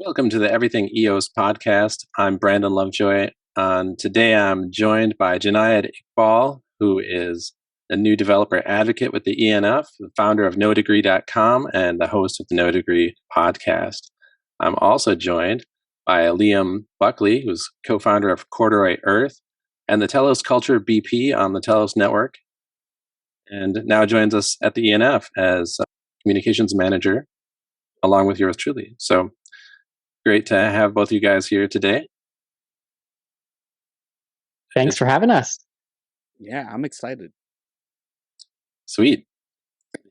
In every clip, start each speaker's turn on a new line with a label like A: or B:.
A: Welcome to the Everything EOS podcast. I'm Brandon Lovejoy. Today I'm joined by Jonaed Iqbal, who is a new developer advocate with the ENF, the founder of NoDegree.com, and the host of the No Degree podcast. I'm also joined by LIiam Buckley, who's co-founder of Corduroy Earth and the Telos Culture BP on the Telos Network, and now joins us at the ENF as communications manager, along with yours truly. So great to have both you guys here today.
B: Thanks for having us.
C: Yeah, I'm excited.
A: Sweet.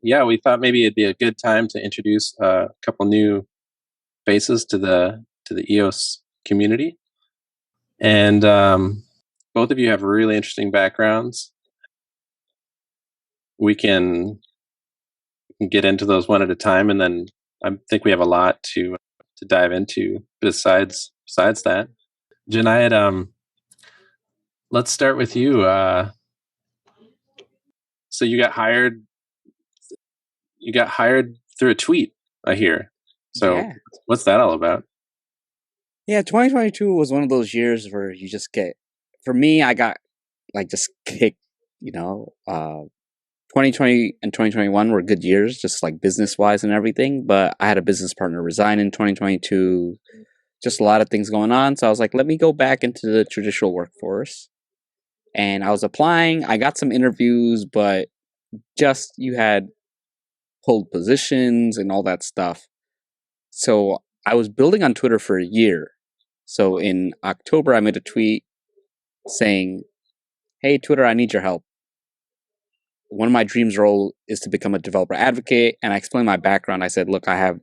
A: Yeah, we thought maybe it'd be a good time to introduce a couple new faces to the EOS community. And both of you have really interesting backgrounds. We can get into those one at a time, and then I think we have a lot to dive into besides that. Jonaed, let's start with you. So you got hired through a tweet, I hear. So yeah. What's that all about?
C: Yeah, 2022 was one of those years where you just get, for me, I got just kicked, 2020 and 2021 were good years, just business wise and everything. But I had a business partner resign in 2022, just a lot of things going on. So I was like, let me go back into the traditional workforce. And I was applying, I got some interviews, but just you had pulled positions and all that stuff. So I was building on Twitter for a year. So in October, I made a tweet saying, hey, Twitter, I need your help. One of my dreams role is to become a developer advocate. And I explained my background. I said, look, I have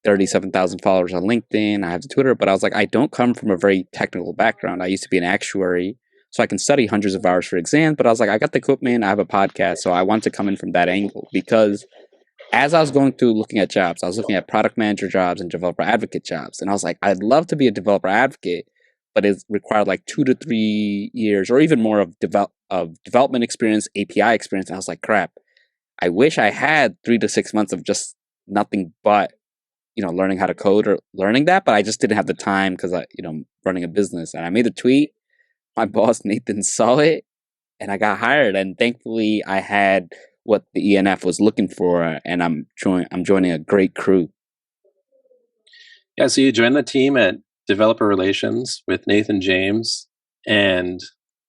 C: 37,000 followers on LinkedIn. I have the Twitter, but I was like, I don't come from a very technical background. I used to be an actuary, so I can study hundreds of hours for exams. But I was like, I got the equipment. I have a podcast. So I want to come in from that angle, because as I was going through looking at jobs, I was looking at product manager jobs and developer advocate jobs. And I was like, I'd love to be a developer advocate, but it required 2 to 3 years or even more of development experience, API experience. And I was like, crap, I wish I had 3 to 6 months of just nothing but, learning how to code or learning that. But I just didn't have the time because I'm running a business. And I made a tweet. My boss, Nathan, saw it and I got hired. And thankfully I had what the ENF was looking for, and I'm joining a great crew.
A: Yeah, so you joined the team at Developer Relations with Nathan James, and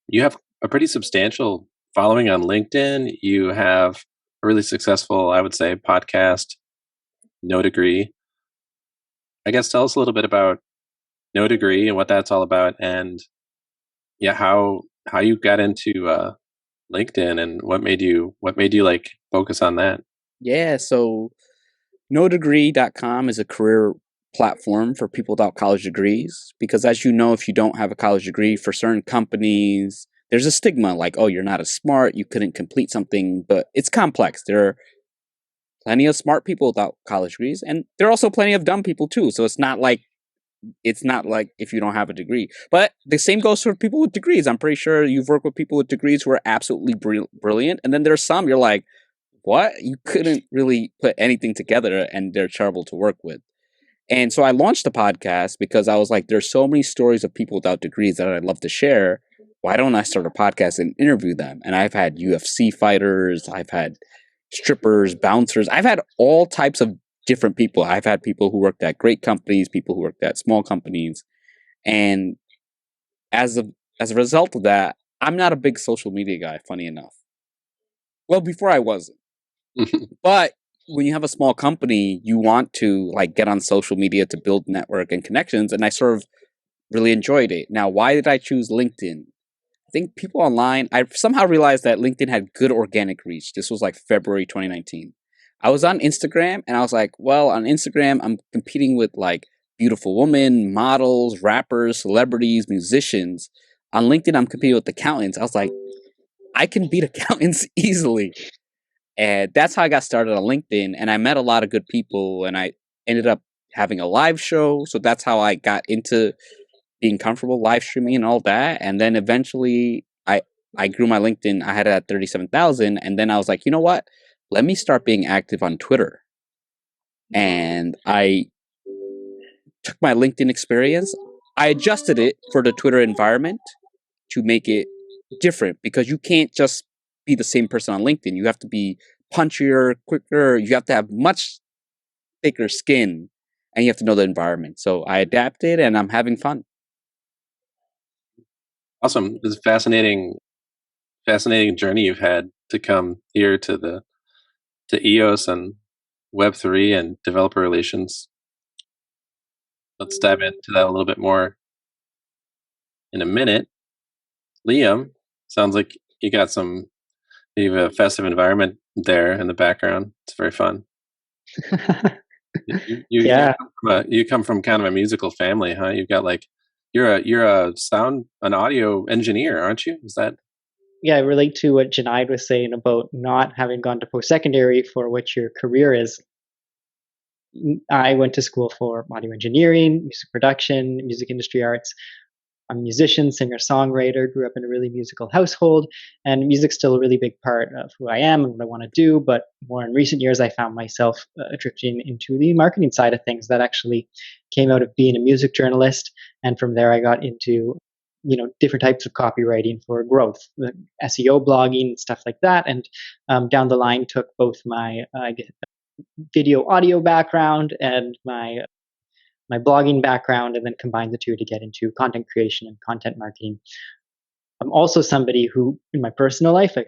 A: you have a pretty substantial following on LinkedIn. You have a really successful, I would say, podcast, No Degree. I guess tell us a little bit about No Degree and what that's all about, and how you got into LinkedIn and what made you focus on that.
C: Yeah, so NoDegree.com is a career platform for people without college degrees, because as you know, if you don't have a college degree, for certain companies there's a stigma oh, you're not as smart, you couldn't complete something. But it's complex. There are plenty of smart people without college degrees, and there are also plenty of dumb people too. So it's not like if you don't have a degree. But the same goes for people with degrees. I'm pretty sure you've worked with people with degrees who are absolutely brilliant. And then there's some you're like, what? You couldn't really put anything together, and they're terrible to work with. And so I launched the podcast because I was like, there's so many stories of people without degrees that I'd love to share. Why don't I start a podcast and interview them? And I've had UFC fighters, I've had strippers, bouncers, I've had all types of different people. I've had people who worked at great companies, people who worked at small companies. And as a result of that, I'm not a big social media guy, funny enough. Well, before I wasn't. But when you have a small company, you want to get on social media to build network and connections. And I sort of really enjoyed it. Now, why did I choose LinkedIn? I think people online, I somehow realized that LinkedIn had good organic reach. This was February 2019. I was on Instagram and I was like, well, on Instagram, I'm competing with beautiful women, models, rappers, celebrities, musicians. On LinkedIn, I'm competing with accountants. I was like, I can beat accountants easily. And that's how I got started on LinkedIn. And I met a lot of good people, and I ended up having a live show. So that's how I got into being comfortable live streaming and all that. And then eventually I grew my LinkedIn. I had it at 37,000. And then I was like, you know what? Let me start being active on Twitter. And I took my LinkedIn experience, I adjusted it for the Twitter environment to make it different, because you can't just be the same person on LinkedIn. You have to be punchier, quicker. You have to have much thicker skin, and you have to know the environment. So I adapted, and I'm having fun.
A: Awesome. This is fascinating journey you've had to come here to EOS and Web3 and developer relations. Let's dive into that a little bit more in a minute. LIiam, sounds like you have a festive environment there in the background. It's very fun.
B: Yeah.
A: You come from kind of a musical family, huh? You've got you're an audio engineer, aren't you? Is that?
B: Yeah, I relate to what Jonaed was saying about not having gone to post-secondary for what your career is. I went to school for audio engineering, music production, music industry arts. I'm a musician, singer, songwriter, grew up in a really musical household, and music's still a really big part of who I am and what I want to do. But more in recent years, I found myself drifting into the marketing side of things. That actually came out of being a music journalist. And from there, I got into different types of copywriting for growth, SEO blogging, stuff like that. And down the line, took both my video audio background and my blogging background, and then combined the two to get into content creation and content marketing. I'm also somebody who, in my personal life, I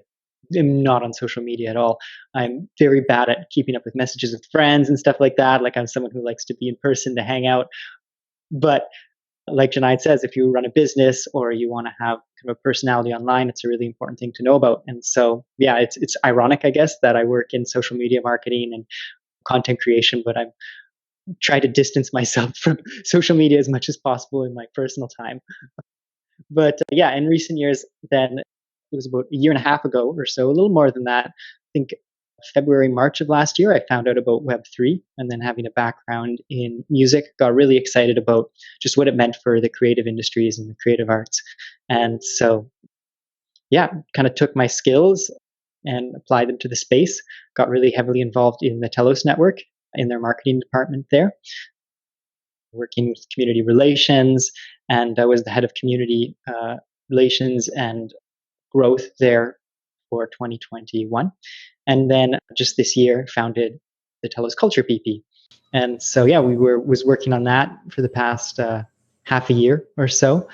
B: am not on social media at all. I'm very bad at keeping up with messages with friends and stuff like that. Like, I'm someone who likes to be in person to hang out. But like Jonaed says, if you run a business or you want to have kind of a personality online, it's a really important thing to know about. And so, yeah, it's ironic, I guess, that I work in social media marketing and content creation, but I'm try to distance myself from social media as much as possible in my personal time. But yeah, in recent years, then it was about a year and a half ago or so, a little more than that. I think February, March of last year, I found out about Web3, and then having a background in music, got really excited about just what it meant for the creative industries and the creative arts. And so, yeah, kind of took my skills and applied them to the space, got really heavily involved in the Telos network in their marketing department there, working with community relations, and I was the head of community relations and growth there for 2021. And then just this year, founded the Telos Culture PP. And so, yeah, was working on that for the past half a year or so.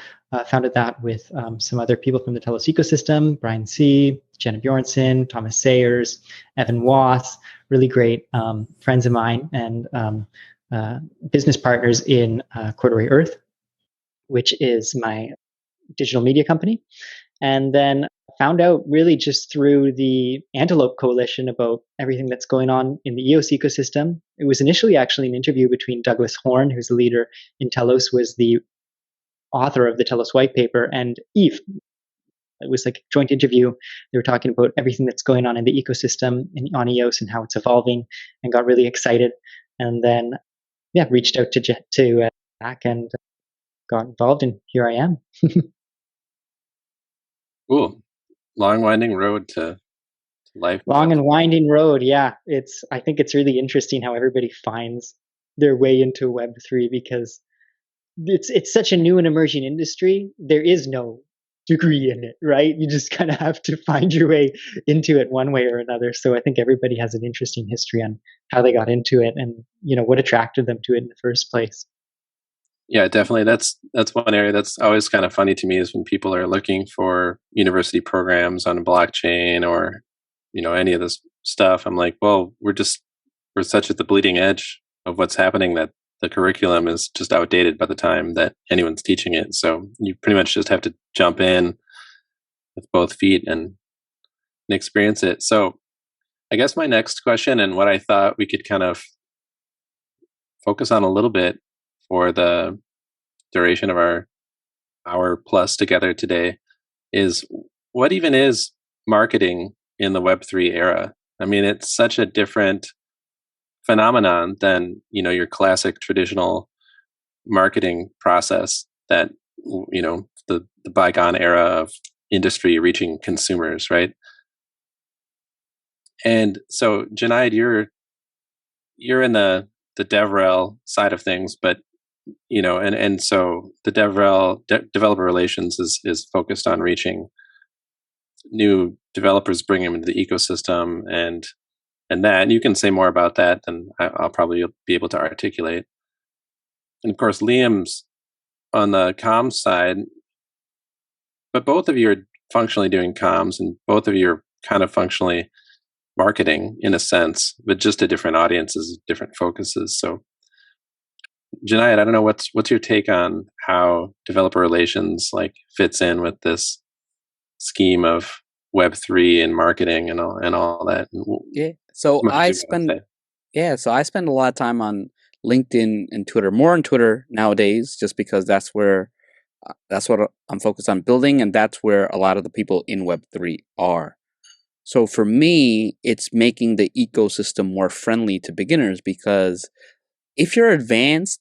B: Founded that with some other people from the Telos ecosystem: Brian C., Jenna Bjornson, Thomas Sayers, Evan Wass, really great friends of mine and business partners in Corduroy Earth, which is my digital media company. And then found out really just through the Antelope coalition about everything that's going on in the EOS ecosystem. It was initially actually an interview between Douglas Horn, who's the leader in Telos, was the author of the Telos white paper, and Eve. It was like a joint interview. They were talking about everything that's going on in the ecosystem on EOS and how it's evolving, and got really excited. And then, yeah, reached out to Jack and got involved, and here I am.
A: Cool. Long winding road to life.
B: Long and winding road. Yeah. I think it's really interesting how everybody finds their way into Web3, because it's such a new and emerging industry. There is no degree in it, right? You just kind of have to find your way into it one way or another. So I think everybody has an interesting history on how they got into it and, what attracted them to it in the first place.
A: Yeah, definitely. That's one area that's always kind of funny to me, is when people are looking for university programs on blockchain or, any of this stuff. I'm like, well, we're such at the bleeding edge of what's happening that the curriculum is just outdated by the time that anyone's teaching it. So you pretty much just have to jump in with both feet and experience it. So I guess my next question, and what I thought we could kind of focus on a little bit for the duration of our hour plus together today, is what even is marketing in the Web3 era? I mean, it's such a different phenomenon than, your classic traditional marketing process that, the bygone era of industry reaching consumers, right? And so, Jonaed, you're in the DevRel side of things, but and so the developer relations is focused on reaching new developers, bringing them into the ecosystem, and that. And you can say more about that than I'll probably be able to articulate. And of course, LIiam's on the comms side, but both of you are functionally doing comms, and both of you are kind of functionally marketing in a sense, but just to different audiences, different focuses. So, Jonaed, I don't know what's your take on how developer relations like fits in with this scheme of Web3 and marketing and all that.
C: Yeah. So I spend a lot of time on LinkedIn and Twitter, more on Twitter nowadays, just because that's what I'm focused on building, and that's where a lot of the people in Web3 are. So for me, it's making the ecosystem more friendly to beginners, because if you're advanced,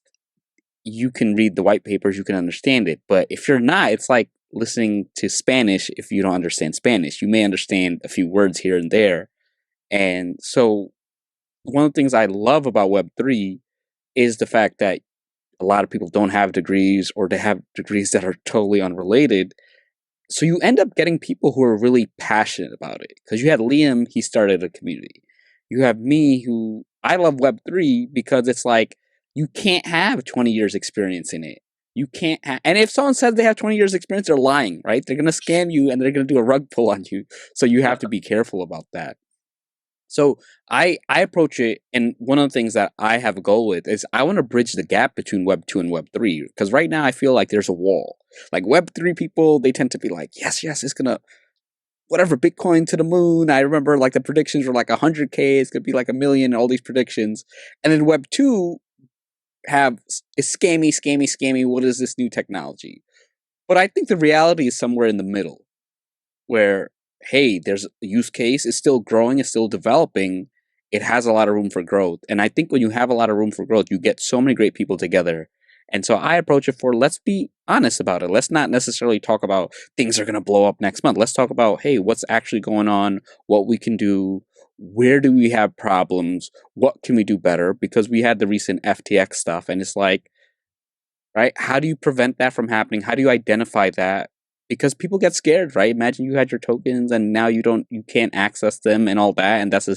C: you can read the white papers, you can understand it. But if you're not, it's like listening to Spanish. If you don't understand Spanish, you may understand a few words here and there. And so one of the things I love about Web3 is the fact that a lot of people don't have degrees, or they have degrees that are totally unrelated. So you end up getting people who are really passionate about it. Because you had LIiam, he started a community. You have me, who I love Web3 because it's like, you can't have 20 years experience in it. You can't and if someone says they have 20 years experience, they're lying, right? They're going to scam you, and they're going to do a rug pull on you. So you have to be careful about that. So I approach it, and one of the things that I have a goal with is I want to bridge the gap between Web 2 and Web 3, because right now I feel like there's a wall. Like Web 3 people, they tend to be like, yes, it's going to, whatever, Bitcoin to the moon. I remember like the predictions were like 100K, it's going to be like 1 million, all these predictions. And then Web 2 is scammy. What is this new technology? But I think the reality is somewhere in the middle, where, hey, there's a use case, it's still growing, it's still developing, it has a lot of room for growth. And I think when you have a lot of room for growth, you get so many great people together. And so I approach it for, let's be honest about it. Let's not necessarily talk about things are going to blow up next month. Let's talk about, hey, what's actually going on, what we can do, where do we have problems, what can we do better? Because we had the recent FTX stuff, and it's like, right, how do you prevent that from happening? How do you identify that? Because people get scared, right? Imagine you had your tokens and now you can't access them and all that, and that's a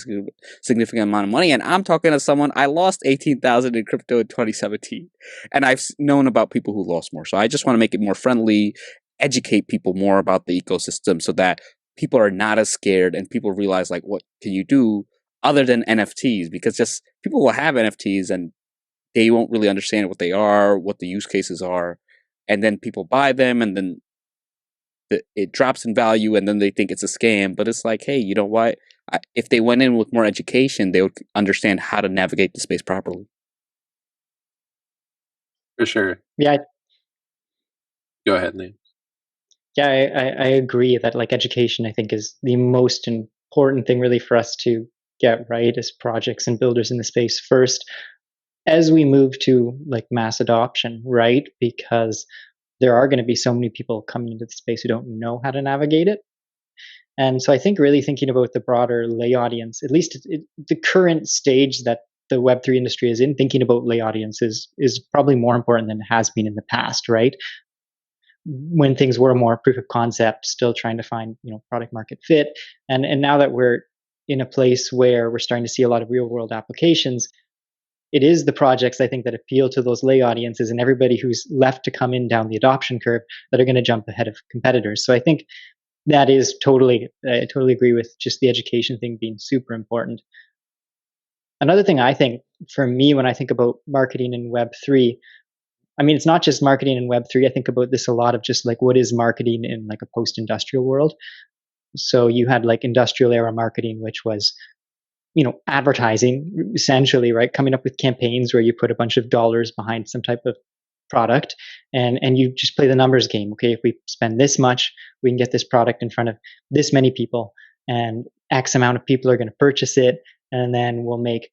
C: significant amount of money. And I'm talking to someone, I lost 18,000 in crypto in 2017, and I've known about people who lost more. So I just want to make it more friendly, educate people more about the ecosystem, so that people are not as scared, and people realize, like, what can you do other than NFTs? Because just people will have NFTs and they won't really understand what they are, what the use cases are, and then people buy them, and then it drops in value, and then they think it's a scam. But it's like, hey, you know what? If they went in with more education, they would understand how to navigate the space properly.
A: For sure.
B: Yeah.
A: Go ahead, LIiam.
B: Yeah, I agree that like education, I think, is the most important thing really for us to get right as projects and builders in the space first, as we move to like mass adoption, right? Because there are going to be so many people coming into the space who don't know how to navigate it. And so I think really thinking about the broader lay audience, at least the current stage that the Web3 industry is in, thinking about lay audiences is probably more important than it has been in the past, right? When things were more proof of concept, still trying to find, product market fit. And now that we're in a place where we're starting to see a lot of real world applications, it is the projects, I think, that appeal to those lay audiences and everybody who's left to come in down the adoption curve that are going to jump ahead of competitors. So I think that is I totally agree with just the education thing being super important. Another thing I think, for me, when I think about marketing in Web3, I mean, it's not just marketing in Web3. I think about this a lot of just like, what is marketing in like a post-industrial world? So you had like industrial era marketing, which was, advertising essentially, right? Coming up with campaigns where you put a bunch of dollars behind some type of product, and you just play the numbers game. Okay, if we spend this much, we can get this product in front of this many people, and X amount of people are going to purchase it, and then we'll make,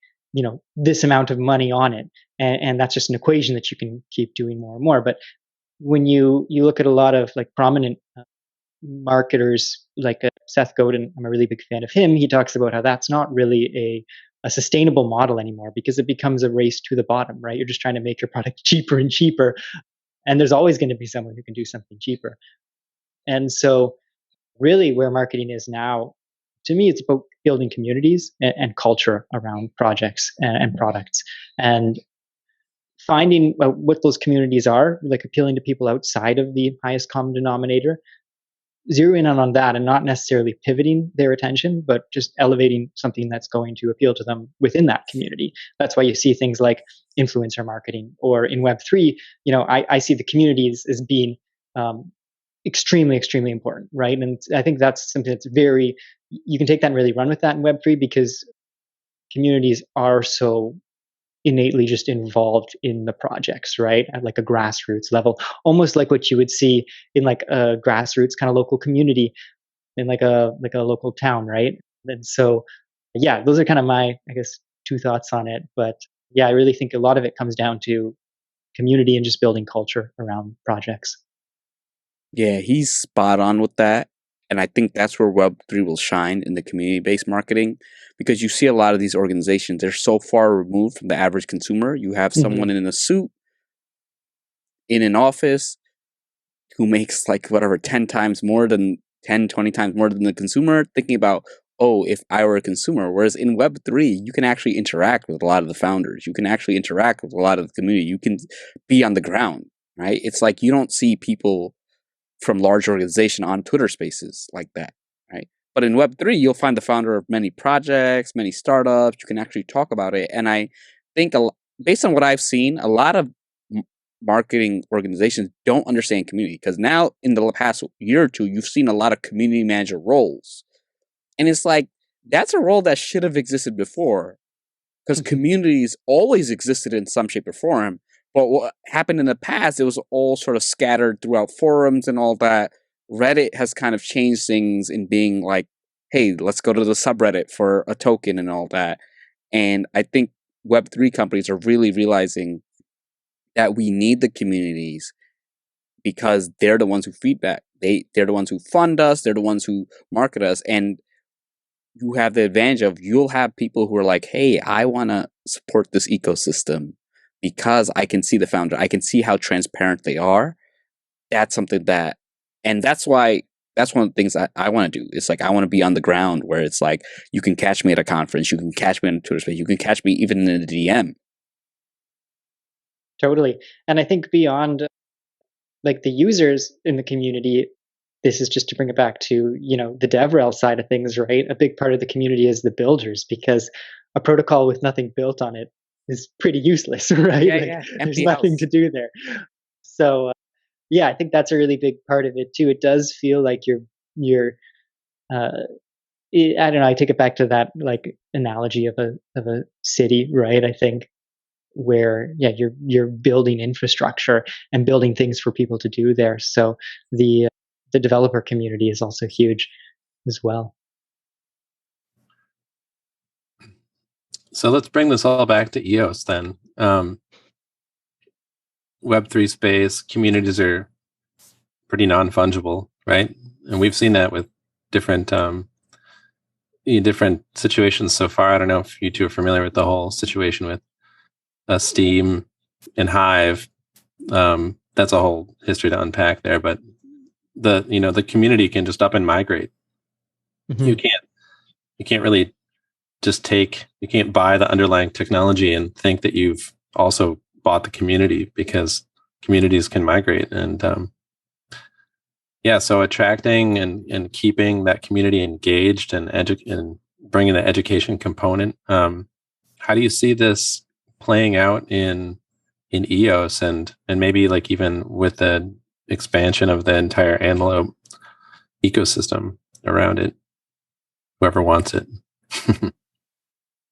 B: this amount of money on it. And that's just an equation that you can keep doing more and more. But when you look at a lot of like prominent marketers like Seth Godin, I'm a really big fan of him. He talks about how that's not really a a sustainable model anymore, because it becomes a race to the bottom, right? You're just trying to make your product cheaper and cheaper, and there's always going to be someone who can do something cheaper. And so really where marketing is now, to me, it's about building communities and culture around projects and products, and finding what those communities are, like appealing to people outside of the highest common denominator, zeroing in on that and not necessarily pivoting their attention, but just elevating something that's going to appeal to them within that community. That's why you see things like influencer marketing, or in Web3, I see the communities as being extremely, extremely important, right? And I think that's something that's you can take that and really run with that in Web3, because communities are so innately just involved in the projects, right? At like a grassroots level, almost like what you would see in like a grassroots kind of local community in like a local town, right? And so, yeah, those are kind of my, I guess, two thoughts on it. But yeah, I really think a lot of it comes down to community and just building culture around projects.
C: Yeah, he's spot on with that. And I think that's where Web3 will shine in the community-based marketing, because you see a lot of these organizations, they're so far removed from the average consumer. You have someone in a suit in an office who makes like whatever 10 times more than 10, 20 times more than the consumer, thinking about, oh, if I were a consumer. Whereas in Web3, you can actually interact with a lot of the founders. You can actually interact with a lot of the community. You can be on the ground, right? It's like you don't see people from large organization on Twitter spaces like that, right? But in Web3, you'll find the founder of many projects, many startups. You can actually talk about it. And I think based on what I've seen, a lot of marketing organizations don't understand community, because now in the past year or two, you've seen a lot of community manager roles. And it's like, that's a role that should have existed before, because communities always existed in some shape or form. But what happened in the past, it was all sort of scattered throughout forums and all that. Reddit has kind of changed things in being like, hey, let's go to the subreddit for a token and all that. And I think Web3 companies are really realizing that we need the communities, because they're the ones who feedback. They're the ones who fund us. They're the ones who market us. And you have the advantage of, you'll have people who are like, hey, I want to support this ecosystem because I can see the founder. I can see how transparent they are. That's something and that's why, that's one of the things I want to do. It's like, I want to be on the ground, where it's like, you can catch me at a conference. You can catch me on a Twitter space. You can catch me even in a DM.
B: Totally. And I think beyond like the users in the community, this is just to bring it back to, the DevRel side of things, right? A big part of the community is the builders, because a protocol with nothing built on it is pretty useless, right?
C: Yeah.
B: There's nothing to do there. So, yeah, I think that's a really big part of it too. It does feel like I don't know, I take it back to that like analogy of a city, right? I think where you're building infrastructure and building things for people to do there. So the developer community is also huge as well.
A: So let's bring this all back to EOS then. Web3 space, communities are pretty non-fungible, right? And we've seen that with different different situations so far. I don't know if you two are familiar with the whole situation with Steam and Hive. That's a whole history to unpack there, but the community can just up and migrate. You can't really just you can't buy the underlying technology and think that you've also bought the community, because communities can migrate. And so attracting and keeping that community engaged and bringing the education component. How do you see this playing out in EOS, and maybe like even with the expansion of the entire Antelope ecosystem around it, whoever wants it?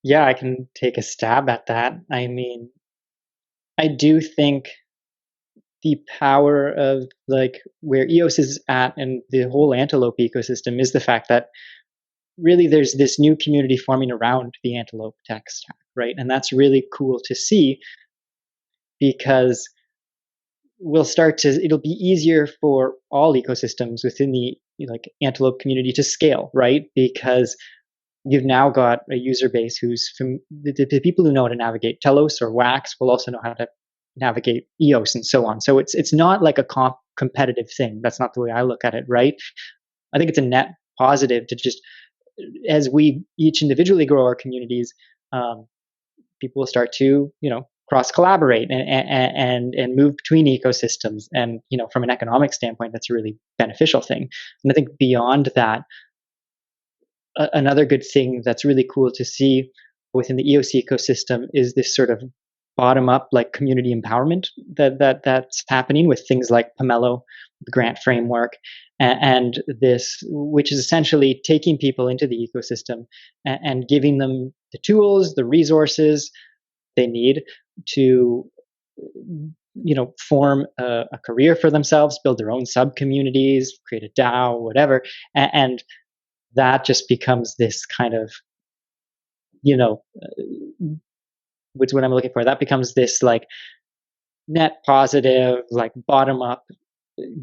B: Yeah, I can take a stab at that. I mean, I do think the power of like where EOS is at and the whole Antelope ecosystem is the fact that really there's this new community forming around the Antelope tech stack, right? And that's really cool to see, because it'll be easier for all ecosystems within the like Antelope community to scale, right? Because you've now got a user base who's the people who know how to navigate Telos or Wax will also know how to navigate EOS and so on. So it's not like a competitive thing. That's not the way I look at it, right? I think it's a net positive to just, as we each individually grow our communities, people will start to, cross collaborate and move between ecosystems. And, from an economic standpoint, that's a really beneficial thing. And I think beyond that, another good thing that's really cool to see within the EOS ecosystem is this sort of bottom up like community empowerment that's happening with things like Pomelo, the grant framework, and this, which is essentially taking people into the ecosystem and giving them the tools, the resources they need to form a career for themselves, build their own sub communities, create a DAO, whatever, and that just becomes this kind of, what's what I'm looking for. That becomes this like net positive, like bottom up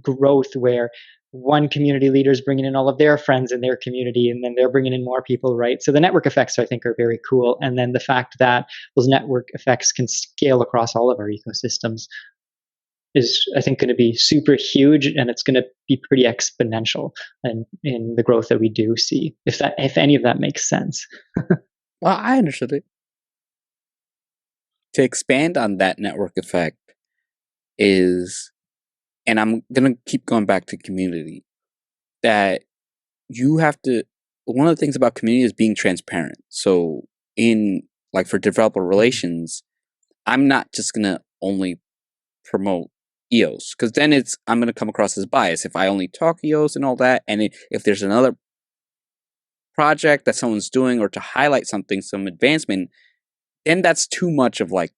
B: growth where one community leader is bringing in all of their friends in their community, and then they're bringing in more people, right? So the network effects, I think, are very cool. And then the fact that those network effects can scale across all of our ecosystems is, I think, going to be super huge, and it's going to be pretty exponential in the growth that we do see, if any of that makes sense.
C: Well, I understood it. To expand on that network effect is, and I'm going to keep going back to community, that you have to, one of the things about community is being transparent. So for developer relations, I'm not just going to only promote EOS, because then I'm going to come across as biased if I only talk EOS and all that. And if there's another project that someone's doing, or to highlight something, some advancement, then that's too much of like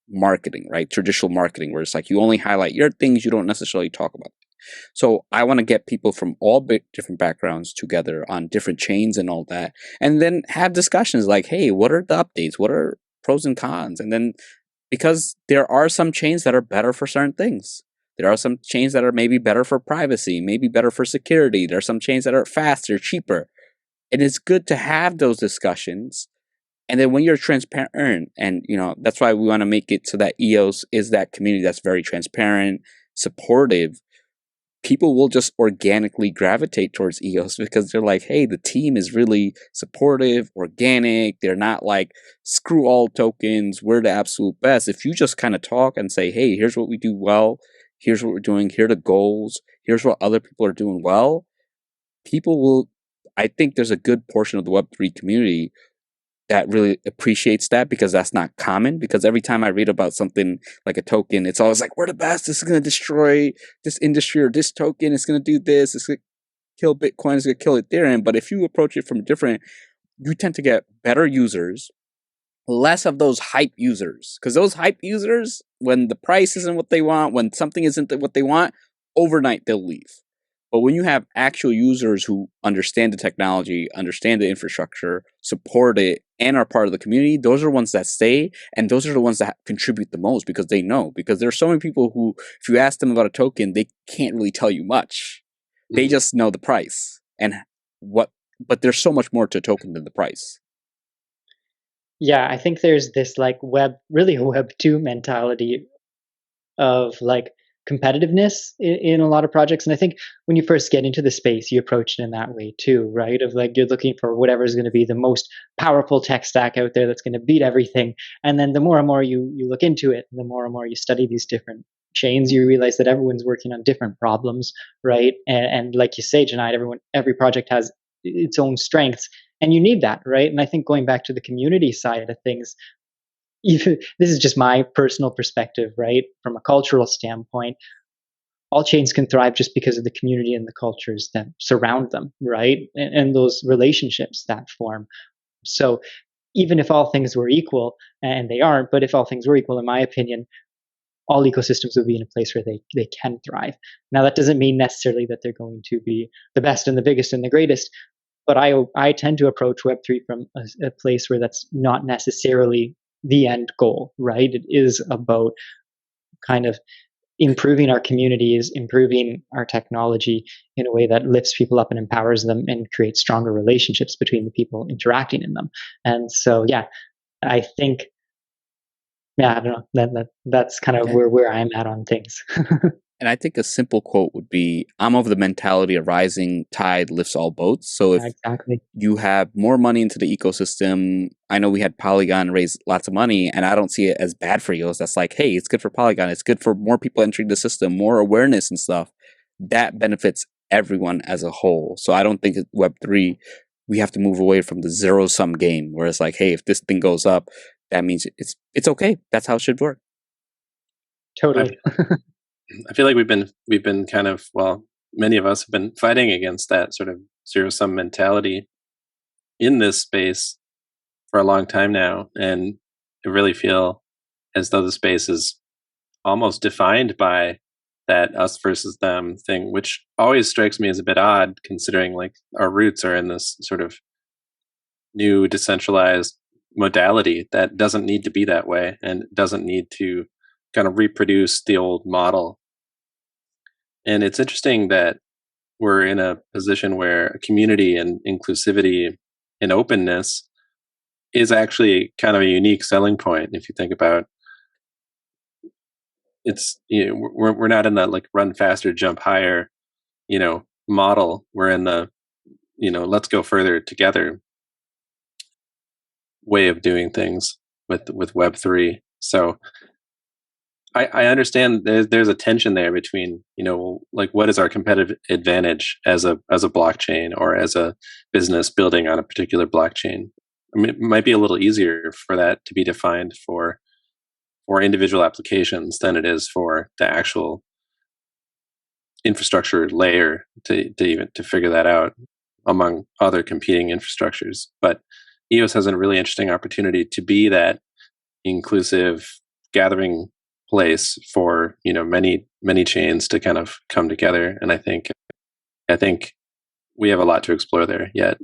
C: marketing, right? Traditional marketing, where it's like you only highlight your things, you don't necessarily talk about it. So I want to get people from all different backgrounds together on different chains and all that, and then have discussions like, hey, what are the updates? What are pros and cons? And then, because there are some chains that are better for certain things. There are some chains that are maybe better for privacy, maybe better for security. There are some chains that are faster, cheaper. And it's good to have those discussions. And then when you're transparent, and that's why we want to make it so that EOS is that community that's very transparent, supportive, people will just organically gravitate towards EOS because they're like, hey, the team is really supportive, organic. They're not like, screw all tokens, we're the absolute best. If you just kind of talk and say, hey, here's what we do well, here's what we're doing, here are the goals, here's what other people are doing well, people will, I think there's a good portion of the Web3 community that really appreciates that, because that's not common. Because every time I read about something like a token, it's always like, we're the best, this is going to destroy this industry, or this token is going to do this, it's going to kill Bitcoin, it's going to kill Ethereum. But if you approach it from different, you tend to get better users, less of those hype users. Because those hype users, when the price isn't what they want, when something isn't what they want, overnight they'll leave. But when you have actual users who understand the technology, understand the infrastructure, support it, and are part of the community, those are ones that stay, and those are the ones that contribute the most, because they know. Because there are so many people who, if you ask them about a token, they can't really tell you much. Mm-hmm. They just know the price and but there's so much more to a token than the price.
B: Yeah, I think there's this like really a Web 2 mentality of like competitiveness in a lot of projects. And I think when you first get into the space, you approach it in that way too, right? Of like, you're looking for whatever is going to be the most powerful tech stack out there that's going to beat everything. And then the more and more you look into it, the more and more you study these different chains, you realize that everyone's working on different problems, right? And like you say, Jonaed, every project has its own strengths, and you need that, right? And I think going back to the community side of things, this is just my personal perspective, right? From a cultural standpoint, all chains can thrive just because of the community and the cultures that surround them, right? And those relationships that form. So even if all things were equal, and they aren't, but if all things were equal, in my opinion, all ecosystems would be in a place where they can thrive. Now, that doesn't mean necessarily that they're going to be the best and the biggest and the greatest, but I tend to approach Web3 from a place where that's not necessarily the end goal, right? It is about kind of improving our communities, improving our technology in a way that lifts people up and empowers them and creates stronger relationships between the people interacting in them. And so, yeah, I think, I don't know, that's kind of where I'm at on things.
C: And I think a simple quote would be, I'm of the mentality a rising tide lifts all boats. So if
B: exactly.
C: you have more money into the ecosystem, I know we had Polygon raise lots of money, and I don't see it as bad for EOS. That's like, hey, it's good for Polygon. It's good for more people entering the system, more awareness and stuff. That benefits everyone as a whole. So I don't think Web3, we have to move away from the zero-sum game where it's like, hey, if this thing goes up, that means it's okay. That's how it should work.
B: Totally.
A: I feel like we've been kind of, well, many of us have been fighting against that sort of zero-sum mentality in this space for a long time now, and I really feel as though the space is almost defined by that us versus them thing, which always strikes me as a bit odd, considering like our roots are in this sort of new decentralized modality that doesn't need to be that way and doesn't need to kind of reproduce the old model. And it's interesting that we're in a position where community and inclusivity and openness is actually kind of a unique selling point. If you think about it's, you know, we're not in that like run faster, jump higher, you know, model. We're in the, you know, let's go further together way of doing things with Web3. So I understand there's a tension there between, you know, like what is our competitive advantage as a blockchain or as a business building on a particular blockchain. I mean, it might be a little easier for that to be defined for individual applications than it is for the actual infrastructure layer to even to figure that out among other competing infrastructures. But EOS has a really interesting opportunity to be that inclusive gathering place for, you know, many chains to kind of come together. And I think we have a lot to explore there yet.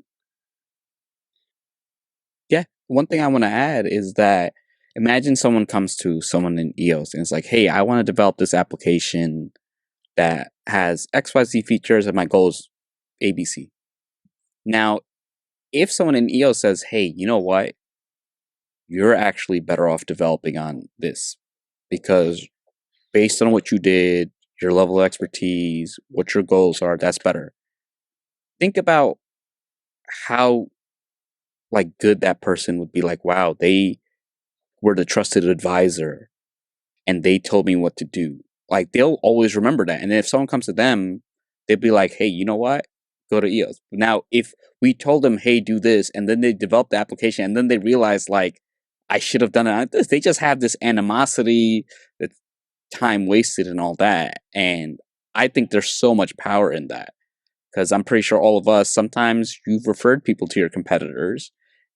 C: Yeah. One thing I want to add is that imagine someone comes to someone in EOS and it's like, hey, I want to develop this application that has XYZ features and my goal is ABC. Now, if someone in EOS says, hey, you know what? You're actually better off developing on this because based on what you did, your level of expertise, what your goals are, that's better. Think about how like good that person would be. Like, wow, they were the trusted advisor and they told me what to do. Like, they'll always remember that. And if someone comes to them, they'd be like, hey, you know what? Go to EOS. Now, if we told them, hey, do this, and then they develop the application, and then they realize, like, I should have done it like this, they just have this animosity, that's time wasted and all that. And I think there's so much power in that. Because I'm pretty sure all of us, sometimes you've referred people to your competitors.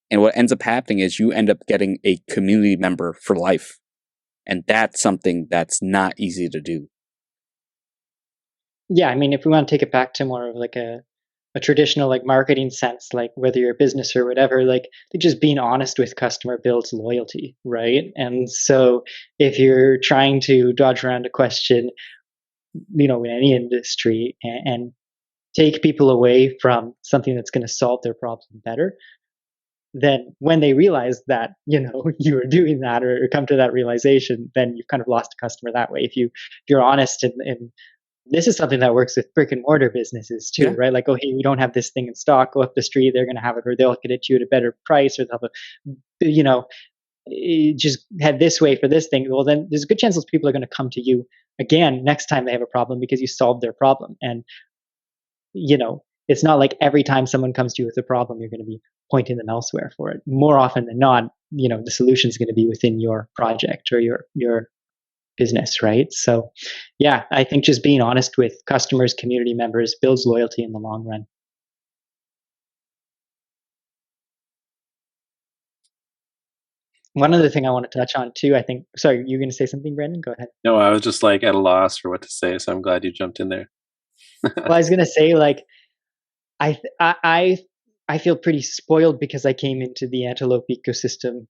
C: And what ends up happening is you end up getting a community member for life. And that's something that's not easy to do.
B: Yeah, I mean, if we want to take it back to more of like a traditional like marketing sense, like whether you're a business or whatever, like just being honest with customer builds loyalty, right? And so if you're trying to dodge around a question, you know, in any industry and take people away from something that's going to solve their problem better, then when they realize that, you know, you are doing that or come to that realization, then you've kind of lost a customer that way. If you're honest and this is something that works with brick and mortar businesses too, right? Like, oh, hey, we don't have this thing in stock. Go up the street, they're going to have it, or they'll get it to you at a better price, or they'll have a, you know, just head this way for this thing. Well, then there's a good chance those people are going to come to you again next time they have a problem because you solved their problem. And, you know, it's not like every time someone comes to you with a problem, you're going to be pointing them elsewhere for it. More often than not, you know, the solution is going to be within your project or your business, right? So yeah, I think just being honest with customers, community members builds loyalty in the long run. One other thing I want to touch on too, I think, sorry, you're going to say something, Brandon? Go ahead.
A: No, I was just like at a loss for what to say, so I'm glad you jumped in there.
B: Well, I was going to say, like, I feel pretty spoiled because I came into the Antelope ecosystem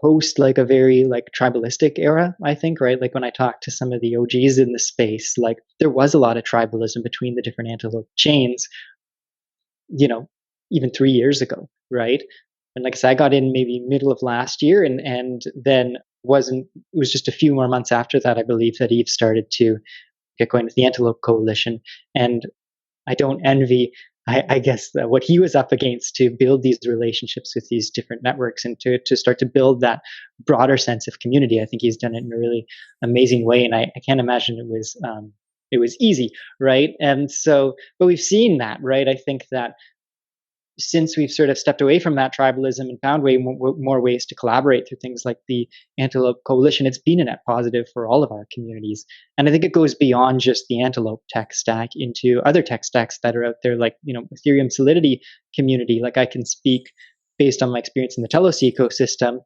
B: post like a very like tribalistic era, I think, right? Like when I talked to some of the OGs in the space, like there was a lot of tribalism between the different Antelope chains, you know, even 3 years ago, right? And like I said, I got in maybe middle of last year, and then wasn't it was just a few more months after that, I believe, that Eve started to get going with the Antelope Coalition. And I don't envy, I guess, what he was up against to build these relationships with these different networks and to start to build that broader sense of community. I think he's done it in a really amazing way, and I can't imagine it was easy, right? And so, but we've seen that, right? I think that since we've sort of stepped away from that tribalism and found more ways to collaborate through things like the Antelope Coalition, it's been a net positive for all of our communities. And I think it goes beyond just the Antelope tech stack into other tech stacks that are out there, like, Ethereum Solidity community. Like I can speak based on my experience in the Telos ecosystem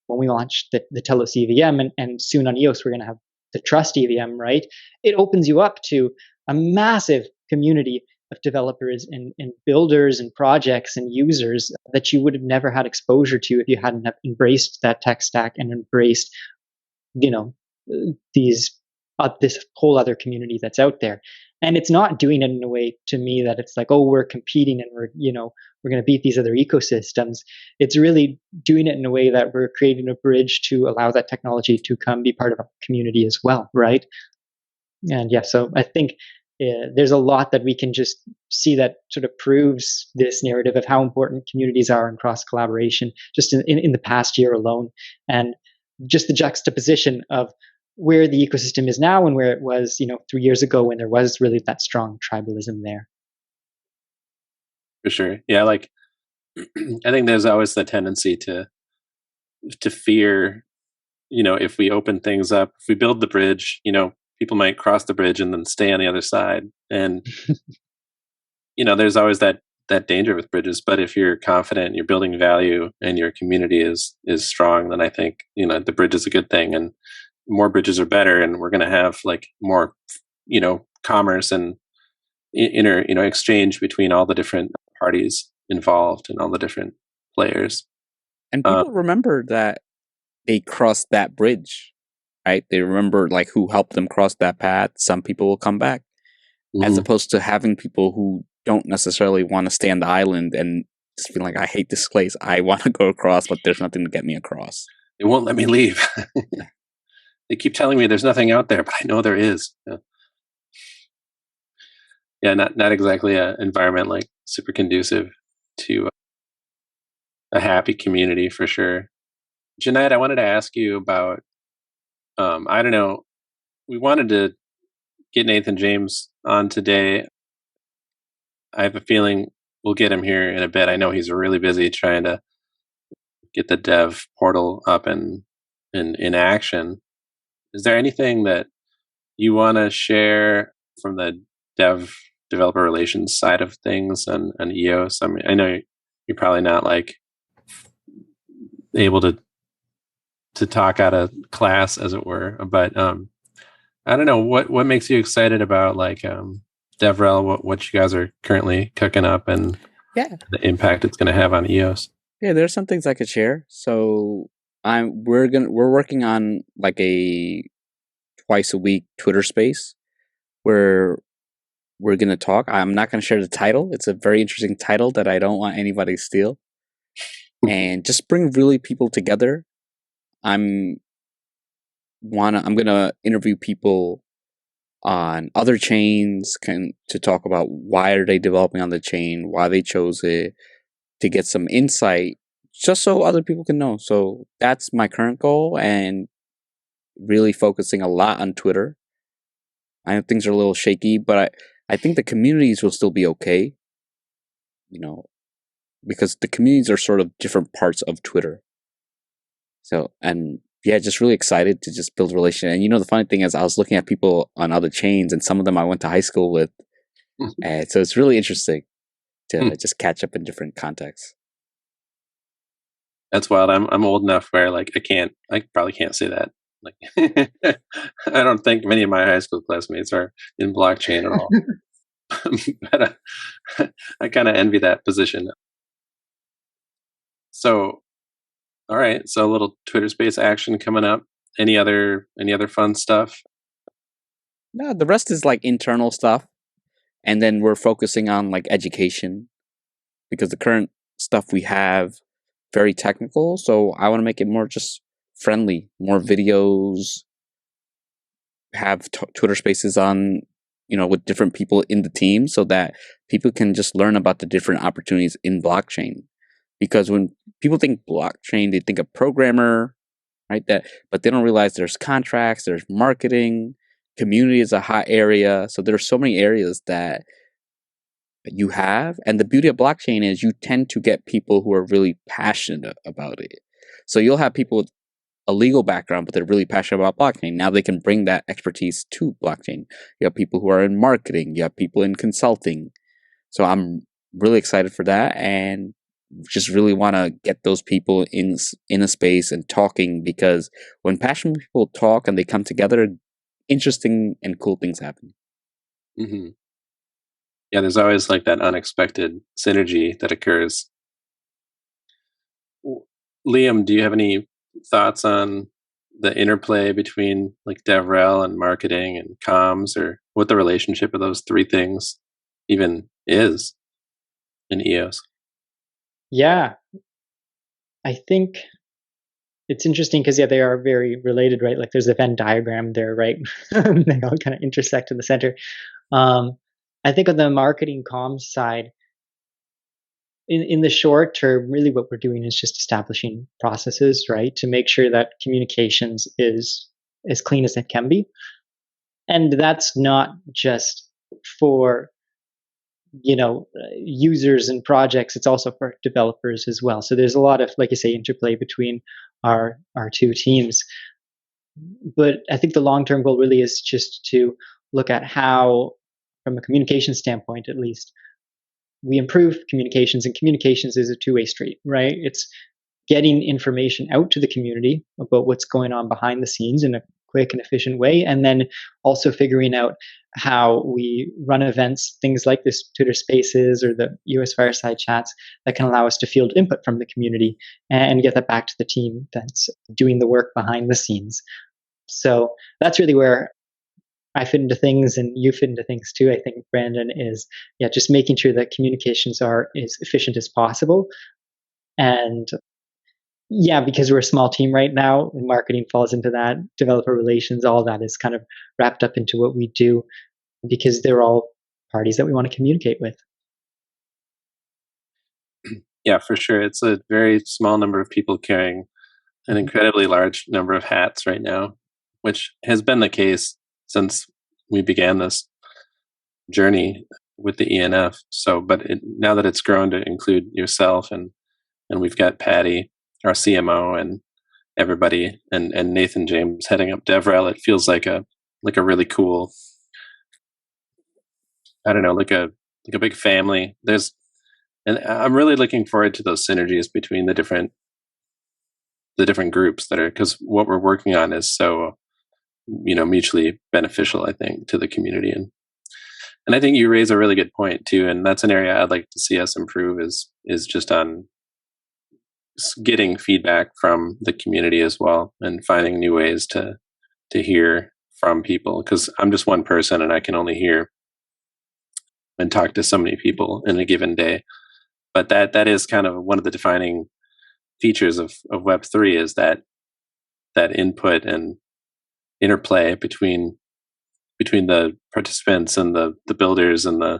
B: when we launched the Telos EVM, and soon on EOS, we're going to have the Trust EVM, right? It opens you up to a massive community of developers and builders and projects and users that you would have never had exposure to if you hadn't have embraced that tech stack and embraced, these this whole other community that's out there. And it's not doing it in a way, to me, that it's like, oh, we're competing and we're going to beat these other ecosystems. It's really doing it in a way that we're creating a bridge to allow that technology to come be part of a community as well, right? And yeah, so I think there's a lot that we can just see that sort of proves this narrative of how important communities are in cross collaboration just in the past year alone. And just the juxtaposition of where the ecosystem is now and where it was 3 years ago, when there was really that strong tribalism there.
A: For sure. Yeah, like I think there's always the tendency to fear, if we open things up, if we build the bridge, people might cross the bridge and then stay on the other side. And there's always that danger with bridges. But if you're confident, you're building value, and your community is strong, then I think the bridge is a good thing, and more bridges are better, and we're going to have like more commerce and exchange between all the different parties involved and all the different players.
C: And people remember that they crossed that bridge, right? They remember like who helped them cross that path. Some people will come back, as opposed to having people who don't necessarily want to stay on the island and just feel like, I hate this place, I want to go across, but there's nothing to get me across.
A: They won't let me leave. They keep telling me there's nothing out there, but I know there is. Yeah, not exactly an environment like super conducive to a happy community, for sure. Jonaed, I wanted to ask you about, I don't know, we wanted to get Nathan James on today. I have a feeling we'll get him here in a bit. I know he's really busy trying to get the dev portal up and in action. Is there anything that you want to share from the developer relations side of things and EOS? I mean, I know you're probably not like able to talk out of class, as it were, but I don't know, what makes you excited about like DevRel, what you guys are currently cooking up, and the impact it's going to have on EOS?
C: Yeah, there's some things I could share. So we're working on like a twice a week Twitter space where we're going to talk. I'm not going to share the title. It's a very interesting title that I don't want anybody to steal. And just bring really people together. I'm gonna interview people on other chains to talk about why are they developing on the chain, why they chose it, to get some insight, just so other people can know. So that's my current goal, and really focusing a lot on Twitter. I know things are a little shaky, but I think the communities will still be okay, because the communities are sort of different parts of Twitter. So, and yeah, just really excited to just build a relation. And the funny thing is, I was looking at people on other chains, and some of them I went to high school with. And so it's really interesting to just catch up in different contexts.
A: That's wild. I'm old enough where like I probably can't say that. Like I don't think many of my high school classmates are in blockchain at all. But I kind of envy that position. So All right, so a little Twitter Space action coming up. Any other fun stuff?
C: No, the rest is like internal stuff. And then we're focusing on like education because the current stuff we have very technical. So I want to make it more just friendly, more videos, have Twitter spaces on, with different people in the team so that people can just learn about the different opportunities in blockchain. Because when people think blockchain, they think of programmer, right? But they don't realize there's contracts, there's marketing, community is a hot area. So there's so many areas that you have. And the beauty of blockchain is you tend to get people who are really passionate about it. So you'll have people with a legal background, but they're really passionate about blockchain. Now they can bring that expertise to blockchain. You have people who are in marketing, you have people in consulting. So I'm really excited for that and just really want to get those people in a space and talking, because when passionate people talk and they come together, interesting and cool things happen.
A: Mm-hmm. Yeah, there's always like that unexpected synergy that occurs. LIiam, do you have any thoughts on the interplay between like DevRel and marketing and comms, or what the relationship of those three things even is in EOS?
B: Yeah, I think it's interesting because they are very related, right? Like there's a Venn diagram there, right? They all kind of intersect in the center. I think on the marketing comms side, in the short term, really what we're doing is just establishing processes, right, to make sure that communications is as clean as it can be. And that's not just for users and projects, it's also for developers as well. So there's a lot of, like you say, interplay between our two teams. But I think the long-term goal really is just to look at how, from a communication standpoint at least, we improve communications, and communications is a two-way street, right? It's getting information out to the community about what's going on behind the scenes in a quick and efficient way, and then also figuring out how we run events, things like this Twitter Spaces or the EOS Fireside Chats, that can allow us to field input from the community and get that back to the team that's doing the work behind the scenes. So that's really where I fit into things and you fit into things too. I think, Brandon, is just making sure that communications are as efficient as possible. And because we're a small team right now, marketing falls into that, developer relations, all that is kind of wrapped up into what we do because they're all parties that we want to communicate with.
A: Yeah, for sure. It's a very small number of people carrying an incredibly large number of hats right now, which has been the case since we began this journey with the ENF. So, but now that it's grown to include yourself and we've got Patty, our CMO, and everybody, and Nathan James heading up DevRel, it feels like a really cool, I don't know, like a big family. And I'm really looking forward to those synergies between the different groups that are, because what we're working on is so mutually beneficial, I think, to the community. And I think you raise a really good point too, and that's an area I'd like to see us improve is just on getting feedback from the community as well, and finding new ways to hear from people, because I'm just one person and I can only hear and talk to so many people in a given day. But that is kind of one of the defining features of Web3 is that input and interplay between the participants and the builders and the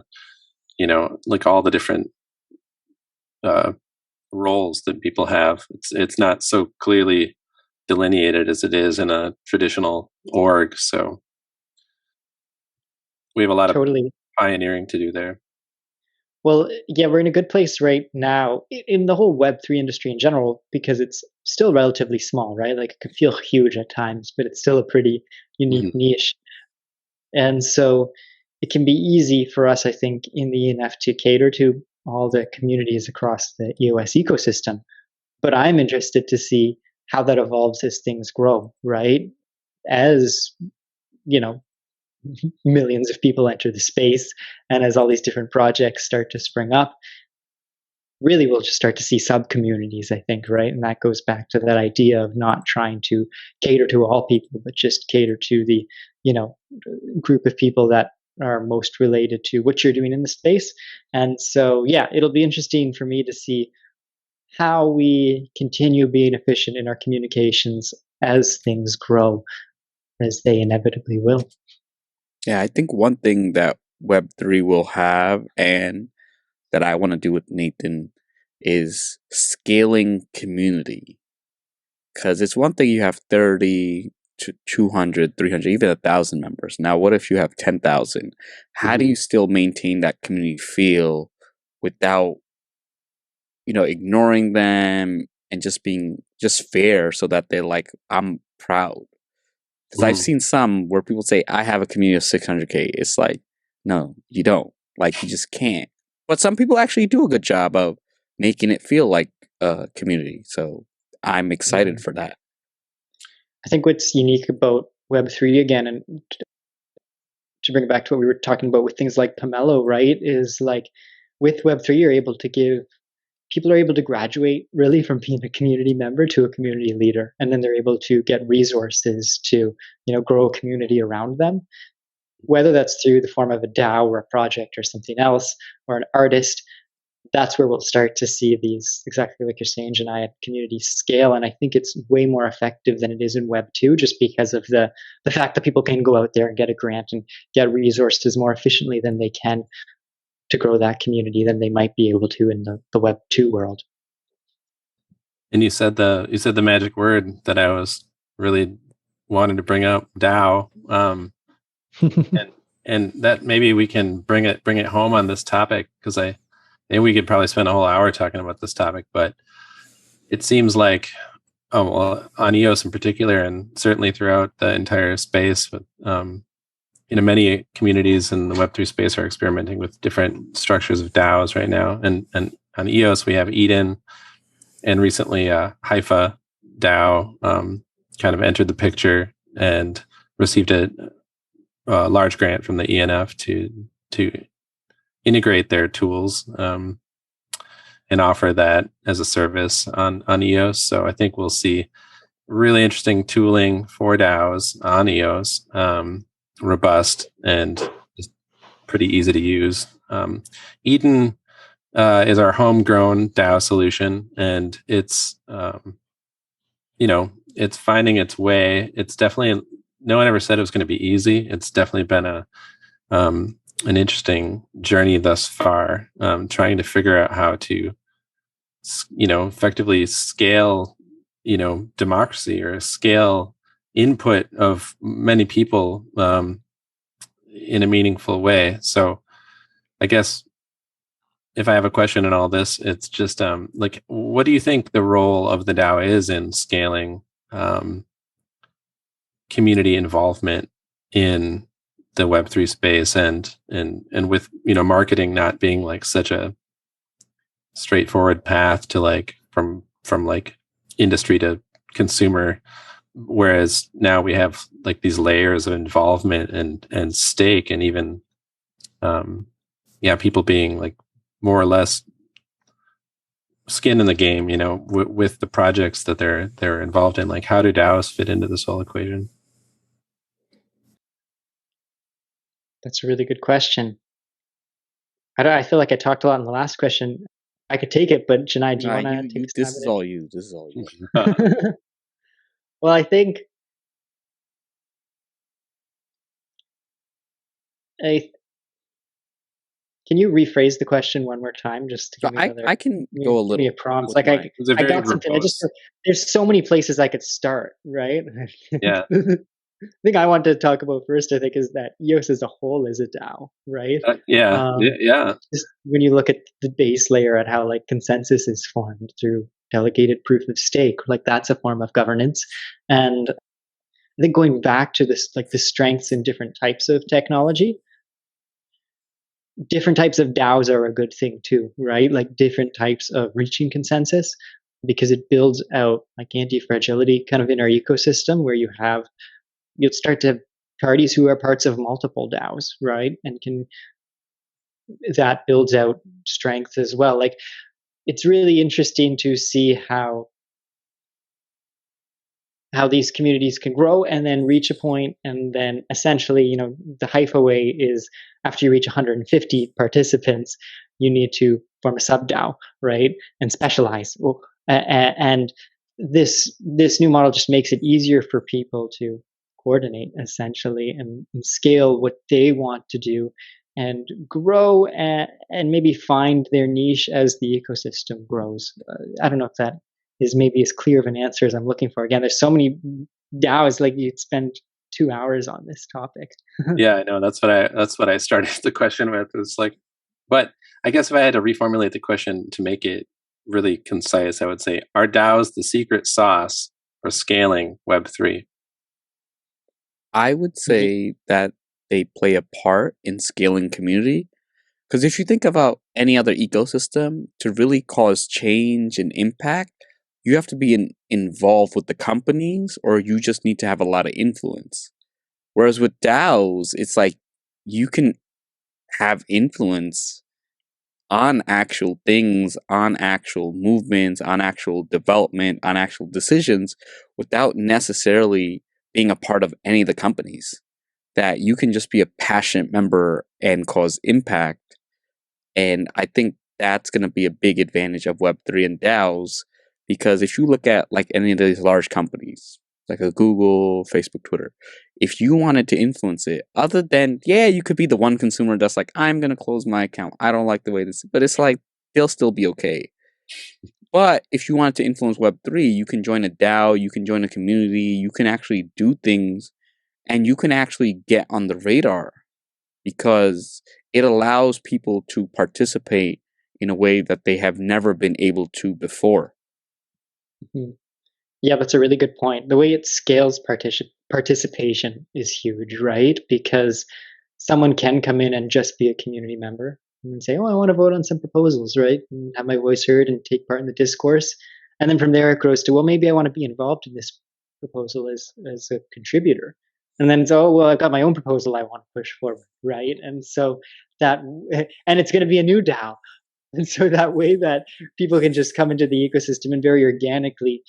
A: like all the different roles that people have. It's not so clearly delineated as it is in a traditional org. So we have a lot of pioneering to do there.
B: Well, we're in a good place right now in the whole Web3 industry in general, because it's still relatively small, right? Like it can feel huge at times, but it's still a pretty unique niche. And so it can be easy for us, I think, in the ENF to cater to all the communities across the EOS ecosystem. But I'm interested to see how that evolves as things grow, right? As, millions of people enter the space and as all these different projects start to spring up. really we'll just start to see sub-communities, I think, right? And that goes back to that idea of not trying to cater to all people, but just cater to the, group of people that are most related to what you're doing in the space. And so, yeah, it'll be interesting for me to see how we continue being efficient in our communications as things grow, as they inevitably will.
C: Yeah, I think one thing that Web3 will have, and that I want to do with Nathan, is scaling community. Because it's one thing you have 30 to 200, 300, even 1,000 members. Now, what if you have 10,000? How do you still maintain that community feel without, ignoring them and just being just fair so that they're like, I'm proud? Because I've seen some where people say, I have a community of 600K. It's like, no, you don't. Like, you just can't. But some people actually do a good job of making it feel like a community. So I'm excited for that.
B: I think what's unique about Web3 again, and to bring it back to what we were talking about with things like Pomelo, right, is like with Web3, people are able to graduate really from being a community member to a community leader, and then they're able to get resources to grow a community around them, whether that's through the form of a DAO or a project or something else or an artist. That's where we'll start to see these, exactly like you're saying, Jonaed, communities scale. And I think it's way more effective than it is in Web 2, just because of the fact that people can go out there and get a grant and get resources more efficiently than they can to grow that community than they might be able to in the Web 2 world.
A: And you said the magic word that I was really wanting to bring up, DAO. And that maybe we can bring it home on this topic, because maybe we could probably spend a whole hour talking about this topic, but it seems like, on EOS in particular, and certainly throughout the entire space, but many communities in the Web3 space are experimenting with different structures of DAOs right now. And on EOS, we have Eden, and recently Haifa DAO kind of entered the picture and received a large grant from the ENF to integrate their tools and offer that as a service on EOS. So I think we'll see really interesting tooling for DAOs on EOS, robust and just pretty easy to use. Eden is our homegrown DAO solution, and it's it's finding its way. It's definitely, no one ever said it was going to be easy. It's definitely been an interesting journey thus far, trying to figure out how to, effectively scale, democracy, or scale input of many people in a meaningful way. So I guess if I have a question in all this, it's just like, what do you think the role of the DAO is in scaling community involvement in the Web3 space, and with marketing not being like such a straightforward path to like from like industry to consumer, whereas now we have like these layers of involvement and stake, and even people being like more or less skin in the game, with the projects that they're involved in. Like, how do DAOs fit into this whole equation?
B: That's a really good question. I feel like I talked a lot in the last question. I could take it, but Jonaed, do you want to take a stab
C: This is all you. This is all you.
B: Well, I think can you rephrase the question one more time, just to give me
C: I can go a little.
B: Give me a prompt. Like I got something. There's so many places I could start, right?
A: Yeah.
B: The thing I want to talk about first, I think, is that EOS as a whole is a DAO, right?
A: Yeah.
B: Just when you look at the base layer, at how like consensus is formed through delegated proof of stake, like that's a form of governance. And I think going back to this, like the strengths in different types of technology, different types of DAOs are a good thing too, right? Like different types of reaching consensus, because it builds out like anti-fragility kind of in our ecosystem, where you'll start to have parties who are parts of multiple DAOs, right? And that builds out strength as well. Like it's really interesting to see how these communities can grow and then reach a point, and then essentially, the hypha way is after you reach 150 participants, you need to form a sub DAO, right, and specialize. And this new model just makes it easier for people to coordinate essentially and scale what they want to do and grow and maybe find their niche as the ecosystem grows. I don't know if that is maybe as clear of an answer as I'm looking for. Again, there's so many DAOs, like you'd spend 2 hours on this topic.
A: Yeah, I know. That's what I started the question with. It's like, but I guess if I had to reformulate the question to make it really concise, I would say, are DAOs the secret sauce for scaling Web3?
C: I would say that they play a part in scaling community. Because if you think about any other ecosystem, to really cause change and impact, you have to be involved with the companies, or you just need to have a lot of influence. Whereas with DAOs, it's like you can have influence on actual things, on actual movements, on actual development, on actual decisions without necessarily being a part of any of the companies. That you can just be a passionate member and cause impact. And I think that's going to be a big advantage of Web3 and DAOs, because if you look at like any of these large companies, like a Google, Facebook, Twitter, if you wanted to influence it, other than, you could be the one consumer that's like, I'm going to close my account. I don't like the way this, but it's like, they'll still be okay. But if you wanted to influence Web3, you can join a DAO, you can join a community, you can actually do things, and you can actually get on the radar, because it allows people to participate in a way that they have never been able to before.
B: Mm-hmm. Yeah, that's a really good point. The way it scales participation is huge, right? Because someone can come in and just be a community member and say, I want to vote on some proposals, right? And have my voice heard and take part in the discourse. And then from there it grows to, well, maybe I want to be involved in this proposal as a contributor. And then it's, I've got my own proposal I want to push forward, right? And so and it's going to be a new DAO. And so that way that people can just come into the ecosystem and very organically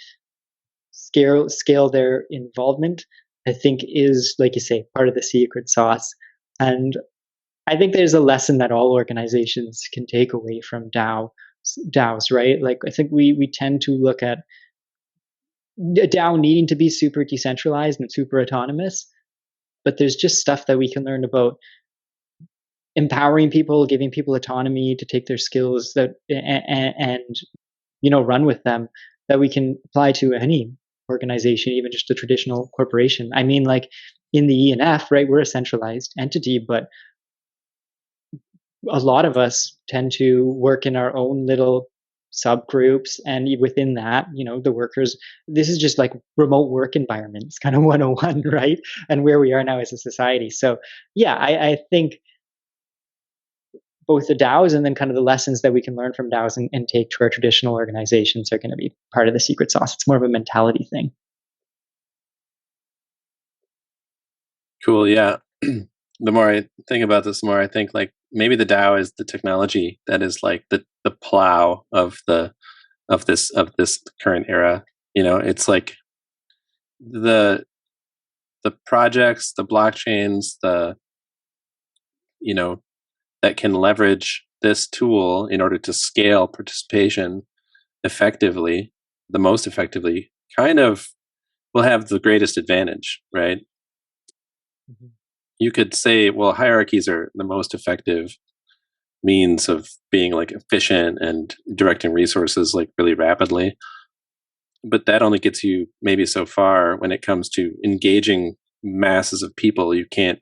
B: scale their involvement, I think is, like you say, part of the secret sauce. And I think there's a lesson that all organizations can take away from DAOs, right? Like I think we tend to look at a DAO needing to be super decentralized and super autonomous, but there's just stuff that we can learn about empowering people, giving people autonomy to take their skills and run with them, that we can apply to any organization, even just a traditional corporation. I mean, like in the ENF, right, we're a centralized entity, but a lot of us tend to work in our own little subgroups, and within that, the workers, this is just like remote work environments, kind of 101, right? And where we are now as a society. So yeah, I think both the DAOs and then kind of the lessons that we can learn from DAOs and take to our traditional organizations are going to be part of the secret sauce. It's more of a mentality thing.
A: Cool. Yeah. The more I think about this, the more I think like maybe the DAO is the technology that is like the plow of this current era. It's like the projects, the blockchains, that can leverage this tool in order to scale participation effectively, the most effectively, kind of will have the greatest advantage, right? Mm-hmm. You could say, well, hierarchies are the most effective means of being like efficient and directing resources like really rapidly. But that only gets you maybe so far when it comes to engaging masses of people. You can't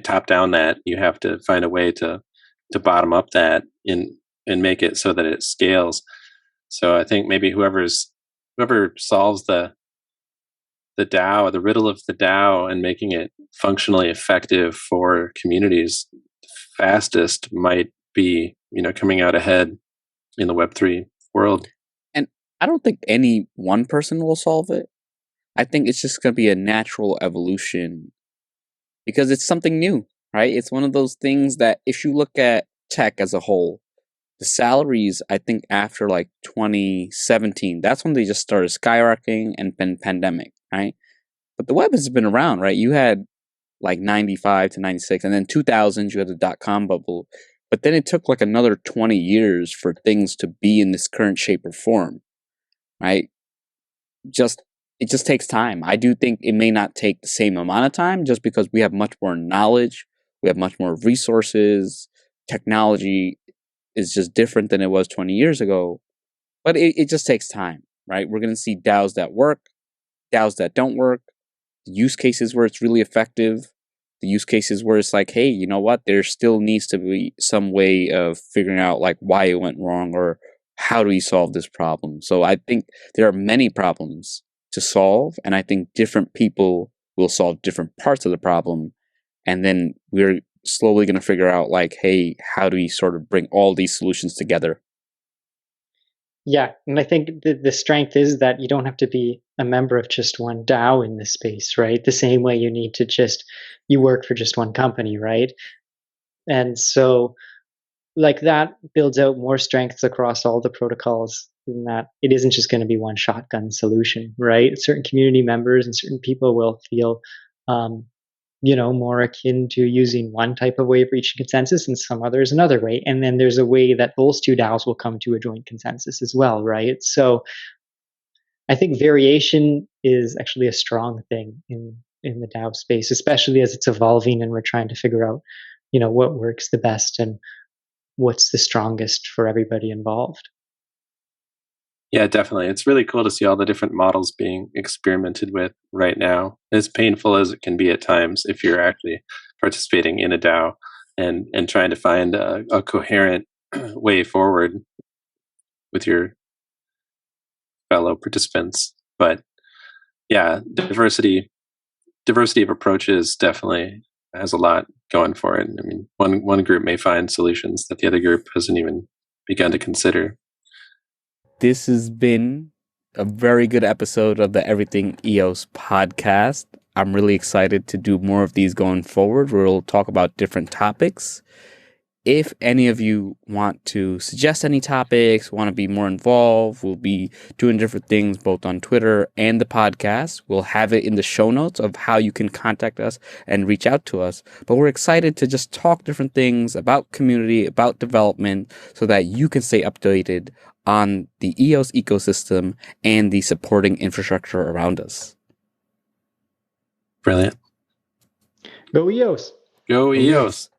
A: top down that. You have to find a way to bottom up that and make it so that it scales. So I think maybe whoever solves the DAO, the riddle of the DAO, and making it functionally effective for communities fastest might be, coming out ahead in the Web3 world.
C: And I don't think any one person will solve it. I think it's just going to be a natural evolution, because it's something new, right? It's one of those things that if you look at tech as a whole, the salaries, I think after like 2017, that's when they just started skyrocketing and been pandemic, right? But the web has been around, right? You had like 95 to 96, and then 2000, you had the dot-com bubble. But then it took like another 20 years for things to be in this current shape or form, right? It just takes time. I do think it may not take the same amount of time just because we have much more knowledge, we have much more resources, technology is just different than it was 20 years ago. But it just takes time, right? We're going to see DAOs that work, DAOs that don't work, the use cases where it's really effective, the use cases where it's like, hey, you know what? There still needs to be some way of figuring out like why it went wrong or how do we solve this problem. So I think there are many problems to solve, and I think different people will solve different parts of the problem, and then we're slowly going to figure out like, hey, how do we sort of bring all these solutions together?
B: Yeah, and I think the strength is that you don't have to be a member of just one DAO in this space, right? The same way you need to you work for just one company, right? And so like that builds out more strengths across all the protocols in that it isn't just going to be one shotgun solution, right? Certain community members and certain people will feel more akin to using one type of way of reaching consensus and some others another way. And then there's a way that those two DAOs will come to a joint consensus as well, right? So I think variation is actually a strong thing in the DAO space, especially as it's evolving and we're trying to figure out, what works the best and what's the strongest for everybody involved.
A: Yeah, definitely. It's really cool to see all the different models being experimented with right now. As painful as it can be at times if you're actually participating in a DAO and trying to find a coherent way forward with your fellow participants. But yeah, diversity of approaches definitely has a lot going for it. I mean, one group may find solutions that the other group hasn't even begun to consider.
C: This has been a very good episode of the Everything EOS podcast. I'm really excited to do more of these going forward. We'll talk about different topics. If any of you want to suggest any topics, want to be more involved, we'll be doing different things both on Twitter and the podcast. We'll have it in the show notes of how you can contact us and reach out to us. But we're excited to just talk different things about community, about development, so that you can stay updated on the EOS ecosystem and the supporting infrastructure around us.
A: Brilliant.
B: Go EOS.
A: Go EOS.